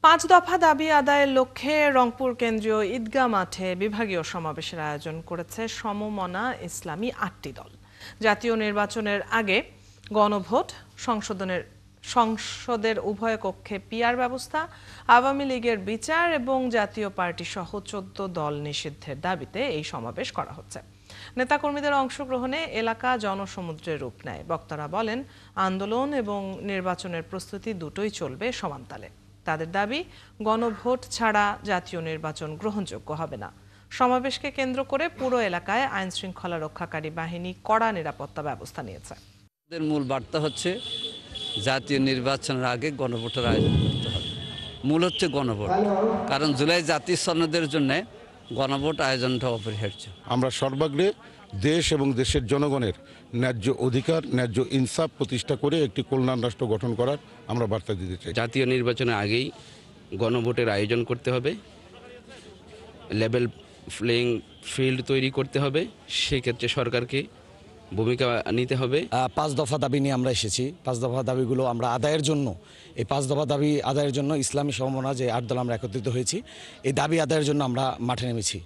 পাঁচ দফা দাবি আদায়ের লক্ষ্যে রংপুর কেন্দ্রীয় ঈদগাহ মাঠে বিভাগীয় সমাবেশের আয়োজন করেছে সমমনা ইসলামী ৮টি দল। জাতীয় নির্বাচনের আগে গণভোট, সংসদের উভয় কক্ষে পিআর ব্যবস্থা, আওয়ামী লীগের বিচার এবং জাতীয় পার্টি সহ ১৪ দল নিষিদ্ধের দাবিতে এই সমাবেশ করা হচ্ছে। নেতাকর্মীদের অংশগ্রহণে এলাকা জনসমুদ্রের রূপ নেয়। বক্তারা বলেন, আন্দোলন এবং নির্বাচনের প্রস্তুতি দুটোই চলবে সমানতালে। তাদের দাবি, গণভোট ছাড়া জাতীয় নির্বাচন গ্রহণযোগ্য হবে না। সমাবেশকে কেন্দ্র করে পুরো এলাকায় আইন শৃঙ্খলা রক্ষাকারী বাহিনী কড়া নিরাপত্তা ব্যবস্থা নিয়েছে। মূল বার্তা হচ্ছে জাতীয় নির্বাচনের আগে গণভোটের আয়োজন করতে হবে। মূল হচ্ছে গণভোট, কারণ জুলাই জাতীয় সনদের জন্য গণভোট আয়োজনটা অপরিহার্য। আমরা সর্বাগ্রে দেশ এবং দেশের জনগণের ন্যায্য অধিকার, ন্যায্য ইনসাফ প্রতিষ্ঠা করে একটি কল্যাণ রাষ্ট্র গঠন করার আমরা বার্তা দিতে চাই। জাতীয় নির্বাচনের আগেই গণভোটের আয়োজন করতে হবে, লেভেল প্লেইং ফিল্ড তৈরি করতে হবে। সেক্ষেত্রে সরকারকে ভূমিকা নিতে হবে। ৫ দফা দাবি নিয়ে আমরা এসেছি। ৫ দফা দাবিগুলো আমরা আদায়ের জন্য, এই ৫ দফা দাবি আদায়ের জন্য ইসলামী সমমনা যে ৮ দল আমরা একত্রিত হয়েছি, এই দাবি আদায়ের জন্য আমরা মাঠে নেমেছি।